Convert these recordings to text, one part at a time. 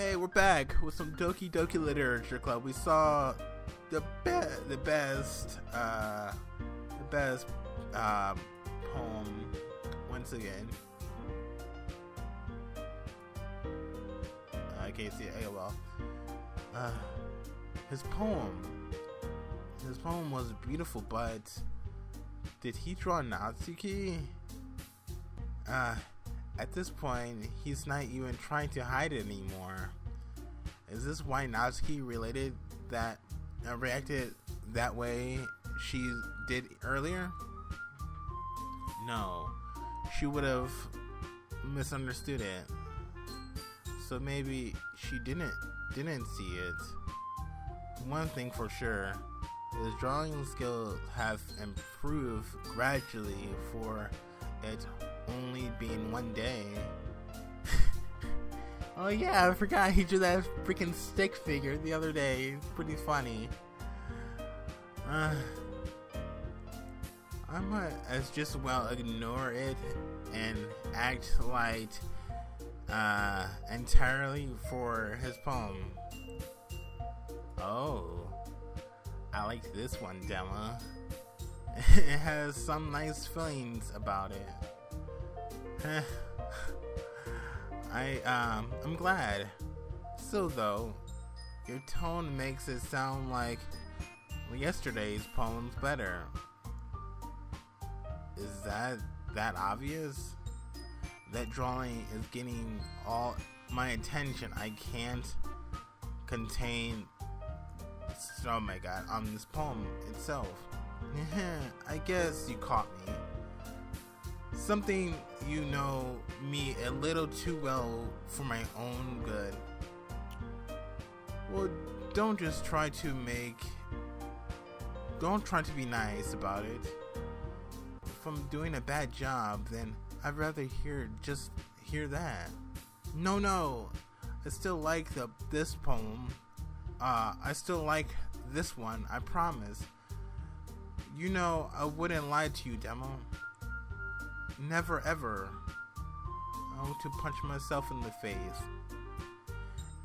Hey, we're back with some Doki Doki Literature Club. We saw the best poem once again. I can't see it. AOL. His poem was beautiful, but did he draw Natsuki? At this point, he's not even trying to hide it anymore. Is this why Natsuki reacted that way she did earlier? No, she would have misunderstood it. So maybe she didn't see it. One thing for sure, his drawing skills have improved gradually for it only being one day. Oh yeah, I forgot he drew that freaking stick figure the other day. It's pretty funny. I might as just well ignore it and act like entirely for his poem. Oh, I like this one, Demo. It has some nice feelings about it. I'm glad. Still though, your tone makes it sound like yesterday's poem's better. Is that obvious? That drawing is getting all my attention. I can't contain. Oh my god, on this poem itself. I guess you caught me. Something you know me a little too well for my own good. Well, don't try to be nice about it. If I'm doing a bad job, then I'd rather hear that. No, I still like this poem. I still like this one, I promise. You know, I wouldn't lie to you, Demo. Never ever. I want to punch myself in the face.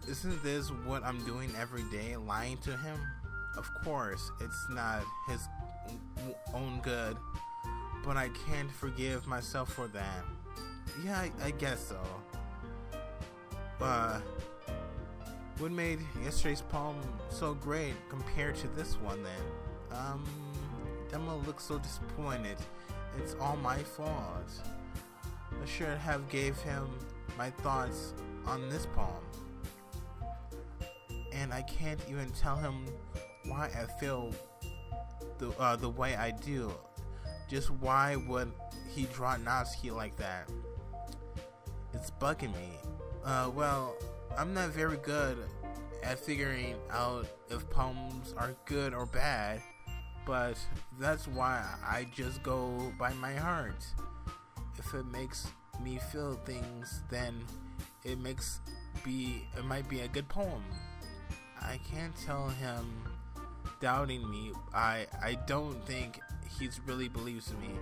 Isn't this what I'm doing every day, lying to him? Of course, it's not his own good, but I can't forgive myself for that. Yeah, I guess so. What made yesterday's poem so great compared to this one then? Demo looks so disappointed. It's all my fault. I should have gave him my thoughts on this poem. And I can't even tell him why I feel the way I do. Just why would he draw Natsuki like that? It's bugging me. Well, I'm not very good at figuring out if poems are good or bad, but that's why I just go by my heart. If it makes me feel things, then it might be a good poem. I can't tell him doubting me. I don't think he really believes me.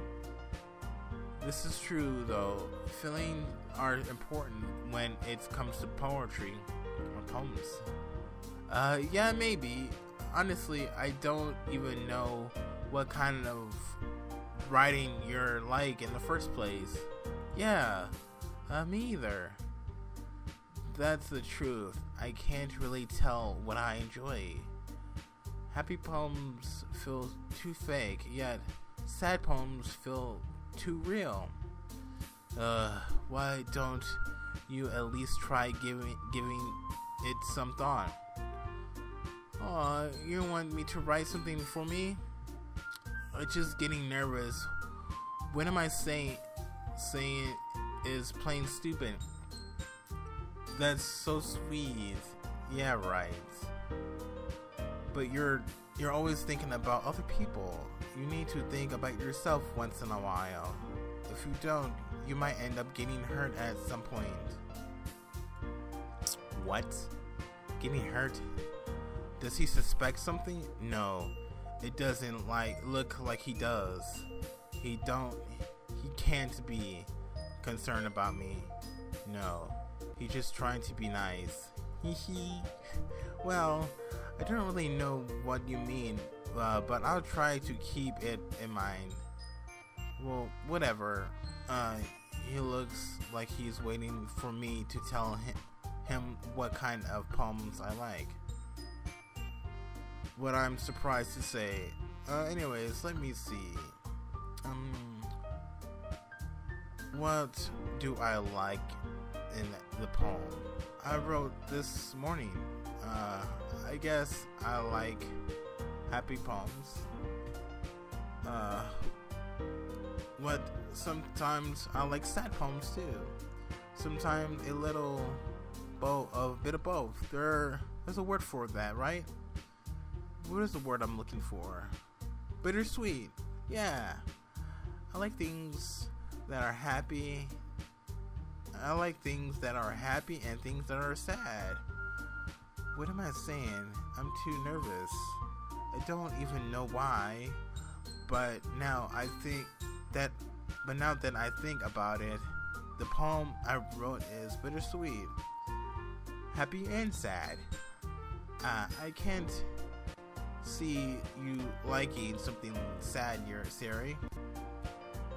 This is true though. Feelings are important when it comes to poetry or poems. Yeah, maybe. Honestly, I don't even know what kind of writing you're like in the first place. Yeah, me either. That's the truth. I can't really tell what I enjoy. Happy poems feel too fake, yet sad poems feel too real. Why don't you at least try giving it some thought? Aw, you want me to write something for me? I'm just getting nervous. What am I saying is plain stupid. That's so sweet. Yeah, right. But you're always thinking about other people. You need to think about yourself once in a while. If you don't, you might end up getting hurt at some point. What? Getting hurt? Does he suspect something? No, it doesn't look like he does. He can't be concerned about me. No, he's just trying to be nice. Well, I don't really know what you mean, but I'll try to keep it in mind. Well, whatever. He looks like he's waiting for me to tell him what kind of poems I like. What I'm surprised to say. Anyways, let me see. What do I like in the poem I wrote this morning? I guess I like happy poems. Sometimes I like sad poems too. Sometimes a bit of both. There's a word for that, right? What is the word I'm looking for? Bittersweet. Yeah. I like things that are happy. I like things that are happy and things that are sad. What am I saying? I'm too nervous. I don't even know why. But now that I think about it, the poem I wrote is bittersweet, happy and sad. I can't see you liking something sad here, Siri.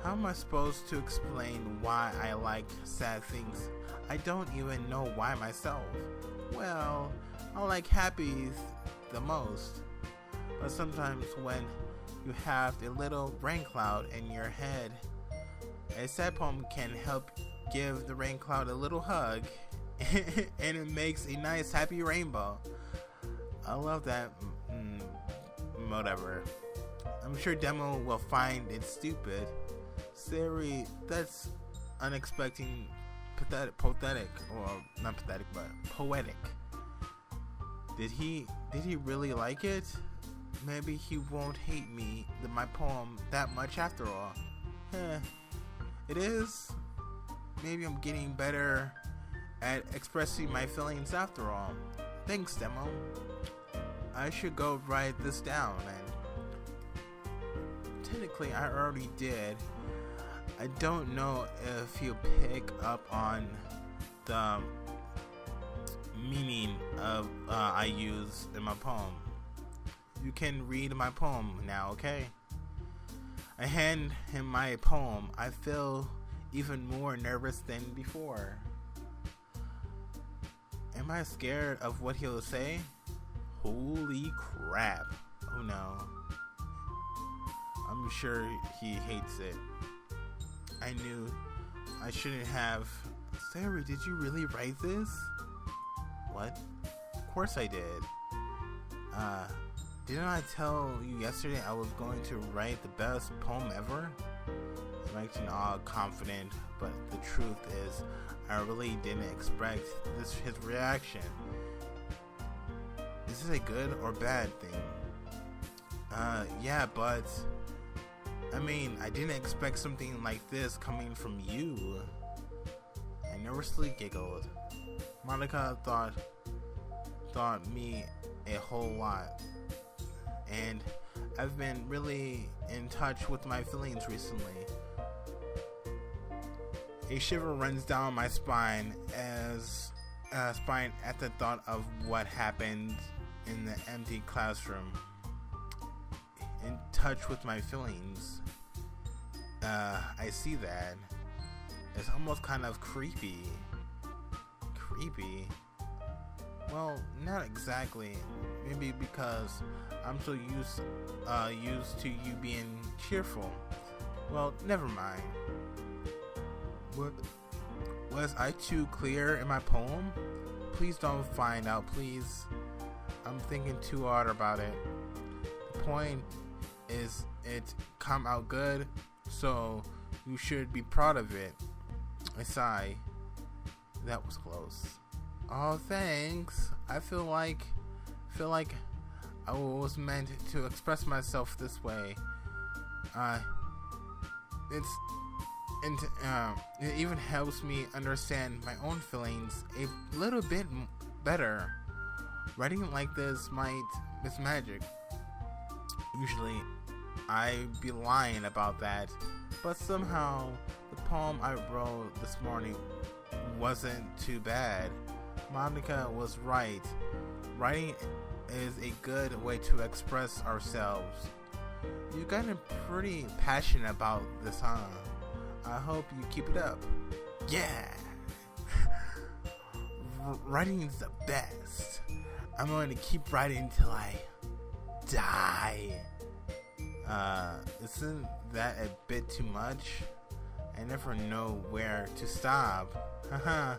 How am I supposed to explain why I like sad things? I don't even know why myself. Well, I like happy the most. But sometimes when you have a little rain cloud in your head, a sad poem can help give the rain cloud a little hug and it makes a nice happy rainbow. I love that. Whatever. I'm sure Demo will find it stupid. Siri, that's unexpected, pathetic, or not pathetic, but poetic. Did he really like it? Maybe he won't hate my poem that much after all. It is. Maybe I'm getting better at expressing my feelings after all. Thanks, Demo. I should go write this down, and technically I already did. I don't know if he'll pick up on the meaning of I use in my poem. You can read my poem now, okay? I hand him my poem. I feel even more nervous than before. Am I scared of what he'll say? Holy crap. Oh no. I'm sure he hates it. I knew I shouldn't have. Sarah, did you really write this? What? Of course I did. Didn't I tell you yesterday I was going to write the best poem ever? I'm acting all confident, but the truth is, I really didn't expect his reaction. Is this a good or bad thing? Yeah, but I mean, I didn't expect something like this coming from you. I nervously giggled. Monica thought me a whole lot. And I've been really in touch with my feelings recently. A shiver runs down my spine at the thought of what happened in the empty classroom. In touch with my feelings. I see that. It's almost kind of creepy. Creepy? Well, not exactly. Maybe because I'm so used to you being cheerful. Well, never mind. Was I too clear in my poem? Please don't find out, please. I'm thinking too hard about it. The point is it come out good, so you should be proud of it. I sigh. That was close. Oh, thanks. I feel like I was meant to express myself this way. It even helps me understand my own feelings a little bit better. Writing like this is magic. Usually, I'd be lying about that, but somehow the poem I wrote this morning wasn't too bad. Monica was right. Writing is a good way to express ourselves. You've gotten pretty passionate about this, huh? I hope you keep it up. Yeah! Writing is the best. I'm going to keep writing till I die. Isn't that a bit too much? I never know where to stop. Haha.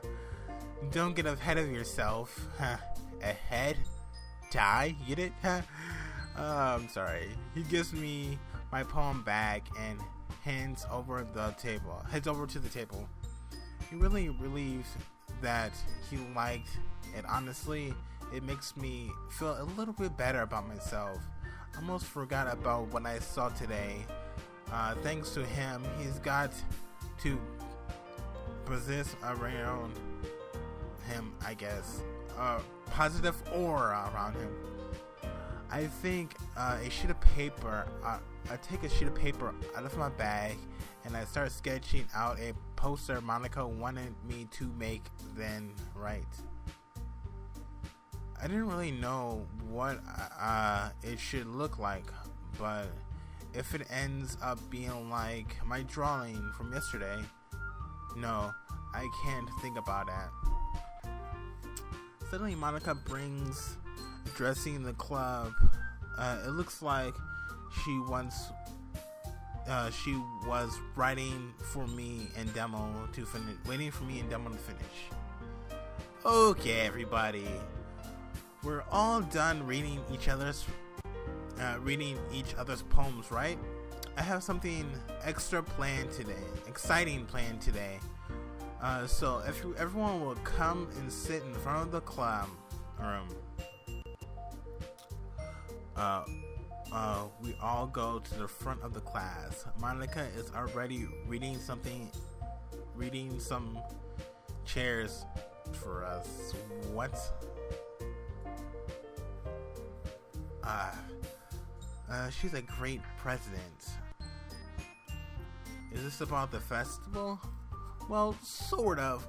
Don't get ahead of yourself. Ahead? Die? Get it? I'm sorry. He gives me my poem back and heads over to the table. He really relieves that he liked it. Honestly, it makes me feel a little bit better about myself. I almost forgot about what I saw today. Thanks to him, he's got to possess around him, I guess, a positive aura around him. I think a sheet of paper, I take a sheet of paper out of my bag and I start sketching out a poster Monica wanted me to make, then write. I didn't really know what it should look like, but if it ends up being like my drawing from yesterday, no, I can't think about that. Suddenly Monica brings dressing the club. It looks like she was writing for me and demo to finish, waiting for me and demo to finish. Okay, everybody, we're all done reading each other's poems, right? I have something extra planned today, exciting planned today. So if everyone will come and sit in front of the club room. We all go to the front of the class. Monica is already reading some chairs for us. What? She's a great president. Is this about the festival? Well, sort of.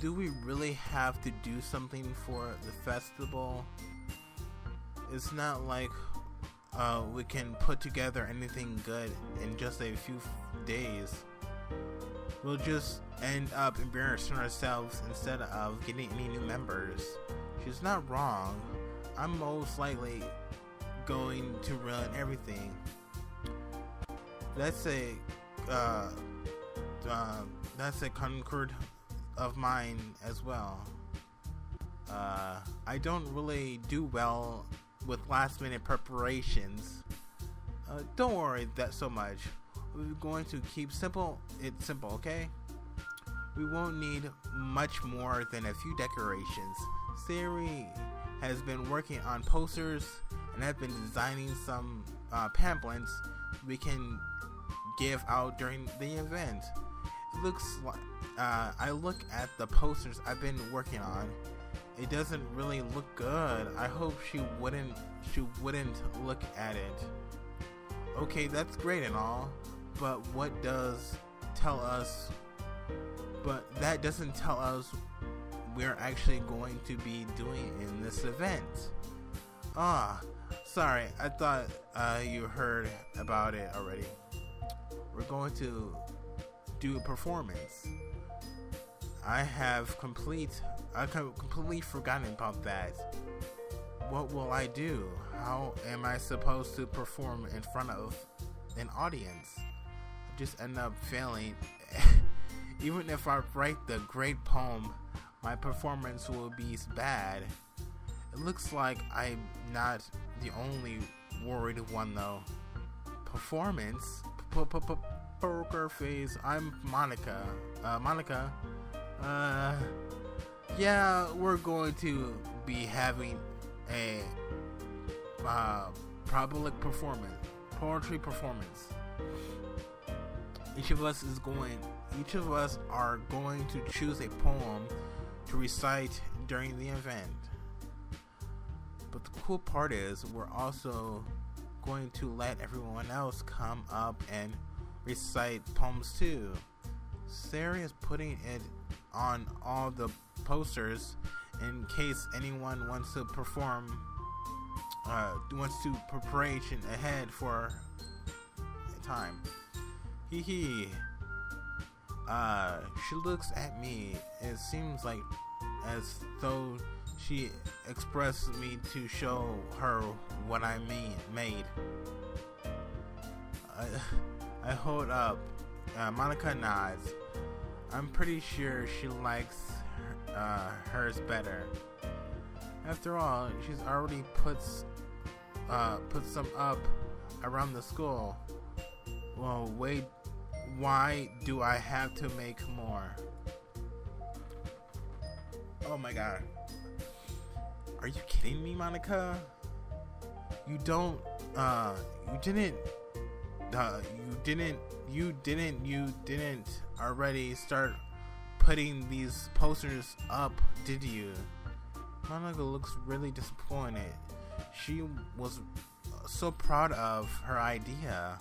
Do we really have to do something for the festival? It's not like we can put together anything good in just a few days. We'll just end up embarrassing ourselves instead of getting any new members. She's not wrong. I'm most likely going to ruin everything. That's a concord of mine as well. I don't really do well with last minute preparations. Don't worry that so much. We're going to keep it simple, okay? We won't need much more than a few decorations. Siri has been working on posters and I've been designing some pamphlets we can give out during the event. It looks like I look at the posters I've been working on. It doesn't really look good. I hope she wouldn't look at it. Okay, that's great and all, but that doesn't tell us we're actually going to be doing in this event. Sorry, I thought you heard about it already. We're going to do a performance. I completely forgotten about that. What will I do? How am I supposed to perform in front of an audience? I just end up failing. Even if I write the great poem, my performance will be bad. It looks like I'm not the only worried one though. Performance? Poker face. I'm Monica. Yeah, we're going to be having a poetry performance. Each of us are going to choose a poem to recite during the event. But the cool part is we're also going to let everyone else come up and recite poems too. Sarah is putting it on all the posters in case anyone wants to preparation ahead for time. Hee hee. She looks at me. It seems like as though she expressed me to show her what I made. I hold up. Monica nods. I'm pretty sure she likes hers better. After all, she's already put some up around the school. Well, wait. Why do I have to make more? Oh my god. Are you kidding me, Monica? You didn't already start putting these posters up, did you? Monica looks really disappointed. She was so proud of her idea.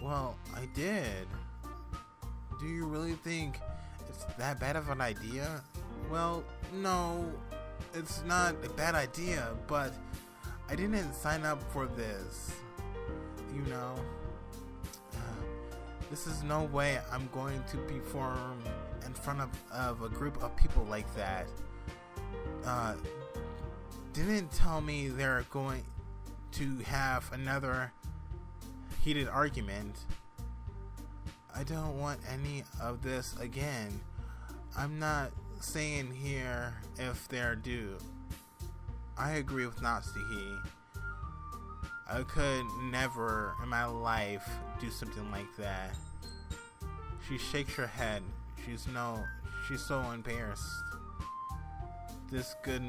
Well, I did. Do you really think it's that bad of an idea? Well, no, it's not a bad idea, but I didn't sign up for this. You know, this is no way I'm going to perform in front of a group of people like that. Didn't tell me they're going to have another heated argument. I don't want any of this again. I'm not saying here if they're due. I agree with Natsuki. I could never in my life do something like that. She shakes her head. She's so embarrassed. The good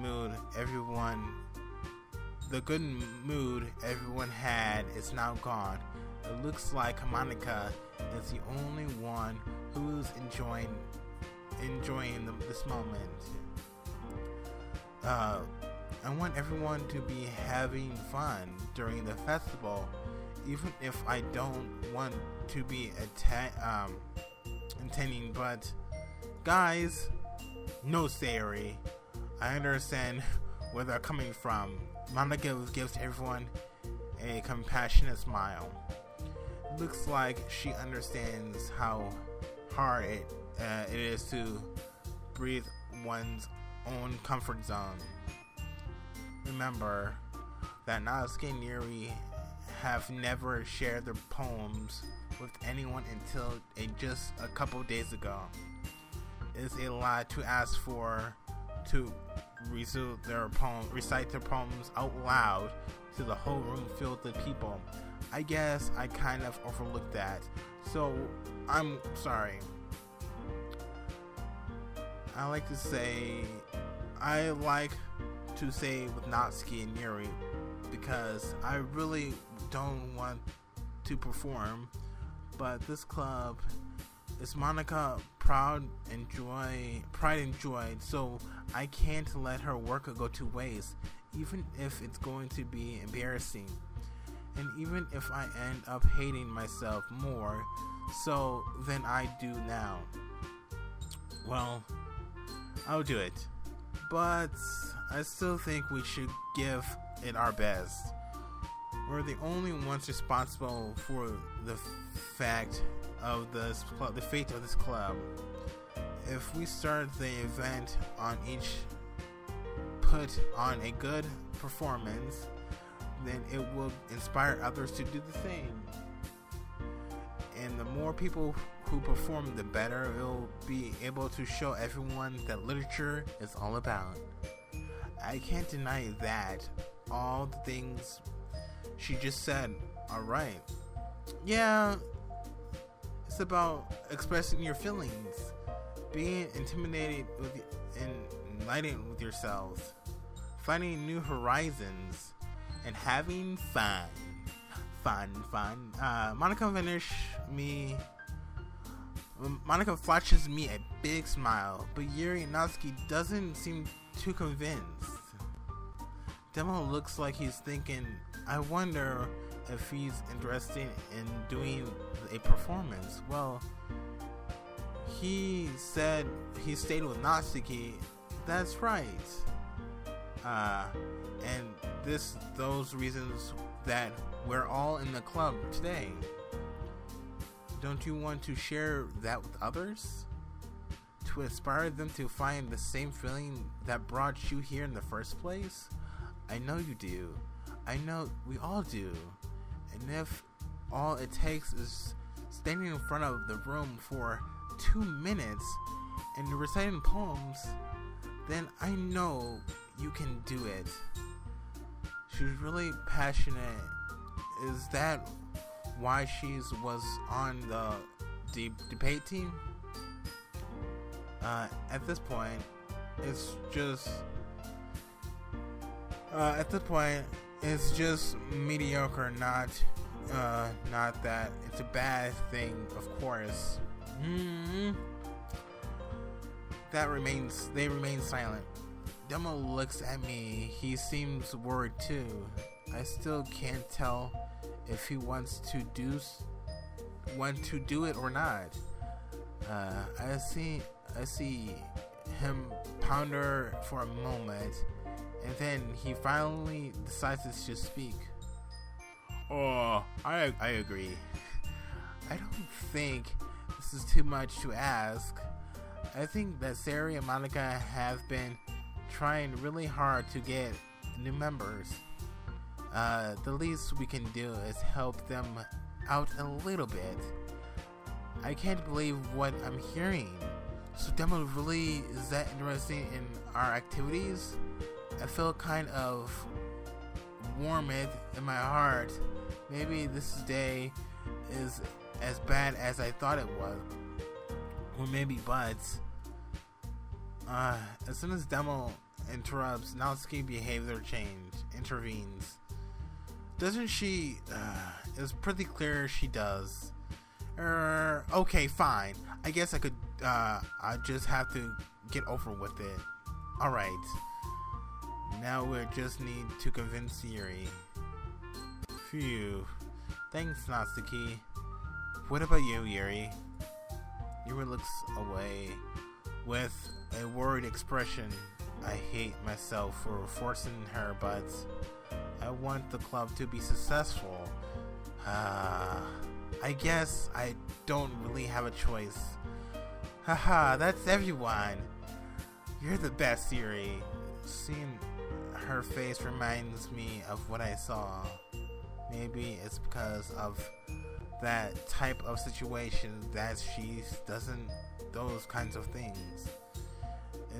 mood everyone had is now gone. It looks like Monica is the only one who's enjoying this moment. I want everyone to be having fun during the festival, even if I don't want to be attending. But guys, no sorry. I understand where they're coming from. Monica gives everyone a compassionate smile. It looks like she understands how hard it is to breathe one's own comfort zone. Remember that Natsuki and Yuri have never shared their poems with anyone until just a couple days ago. It's a lot to ask for to recite their poems out loud to the whole room filled with people. I guess I kind of overlooked that, so I'm sorry. I like to say with Natsuki and Yuri because I really don't want to perform, but this club is Monica pride and joy, so I can't let her work go to waste, even if it's going to be embarrassing, and even if I end up hating myself more so than I do now. Well, I'll do it, but I still think we should give it our best. We're the only ones responsible for the fate of this club. If we start the event on each put on a good performance, then it will inspire others to do the same. And the more people who perform, the better it'll be able to show everyone that literature is all about. I can't deny that. All the things she just said are right. Yeah, it's about expressing your feelings, being intimidated and enlightened with yourselves, finding new horizons, and having fun. Monica flashes me a big smile, but Yuri Natsuki doesn't seem too convinced. Demo looks like he's thinking, I wonder if he's interested in doing a performance. Well, he said he stayed with Natsuki. That's right. And those reasons that we're all in the club today. Don't you want to share that with others? To inspire them to find the same feeling that brought you here in the first place? I know you do. I know we all do. And if all it takes is standing in front of the room for 2 minutes and reciting poems, then I know you can do it. She's really passionate. Is that why she was on the debate team? At this point, it's just mediocre. Not that it's a bad thing, of course. They remain silent. Demo looks at me. He seems worried too. I still can't tell if he wants to do it or not. I see him ponder for a moment, and then he finally decides to speak. Oh, I agree. I don't think this is too much to ask. I think that Sari and Monica have been trying really hard to get new members. The least we can do is help them out a little bit. I can't believe what I'm hearing. So Demo really is that interested in our activities? I feel kind of warm in my heart. Maybe this day is as bad as I thought it was. Or maybe but. As soon as Demo interrupts, Natsuki behavior intervenes. Doesn't she? It's pretty clear she does. Okay, fine. I guess I could, I just have to get over with it. Alright. Now we just need to convince Yuri. Phew. Thanks, Natsuki. What about you, Yuri? Yuri looks away with a worried expression. I hate myself for forcing her, but I want the club to be successful. I guess I don't really have a choice. Haha, that's everyone. You're the best, Yuri. Seeing her face reminds me of what I saw. Maybe it's because of that type of situation that she doesn't those kinds of things.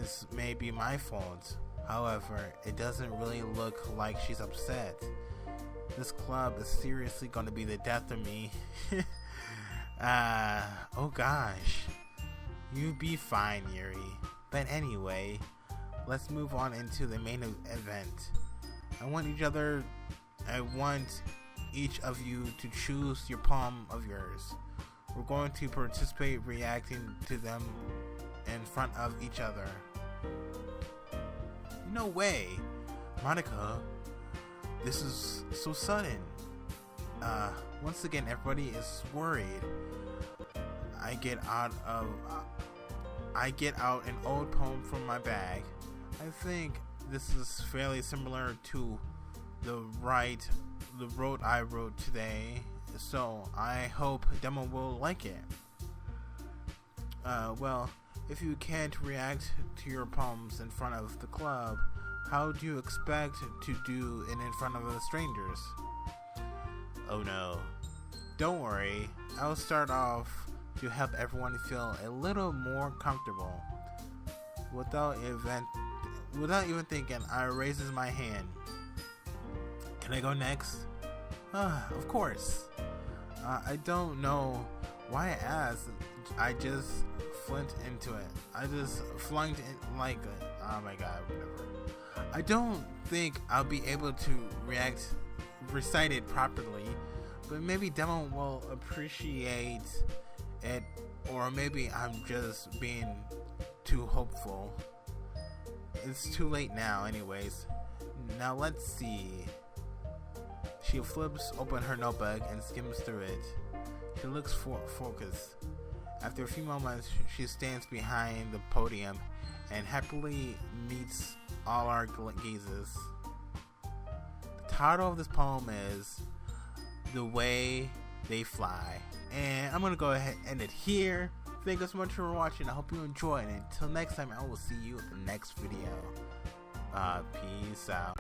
It's maybe my fault. However, it doesn't really look like she's upset. This club is seriously going to be the death of me. Oh gosh. You be fine, Yuri. But anyway, let's move on into the main event. I want each of you to choose your poem of yours. We're going to participate reacting to them in front of each other. No way! Monica, this is so sudden. Once again, everybody is worried. I get out an old poem from my bag. I think this is fairly similar to the road I wrote today, so I hope Demo will like it. Well, if you can't react to your poems in front of the club, how do you expect to do it in front of the strangers? Oh no. Don't worry, I'll start off to help everyone feel a little more comfortable. Without even thinking, I raises my hand. Can I go next? Of course. I don't know why I asked. I just flint into it. I just flunked in like oh my god, whatever. I don't think I'll be able to recite it properly, but maybe Demo will appreciate it, or maybe I'm just being too hopeful. It's too late now anyways. Now let's see. She flips open her notebook and skims through it. She looks focused. After a few moments, she stands behind the podium and happily meets all our gazes. The title of this poem is The Way They Fly. And I'm going to go ahead and end it here. Thank you so much for watching. I hope you enjoyed. And until next time, I will see you in the next video. Peace out.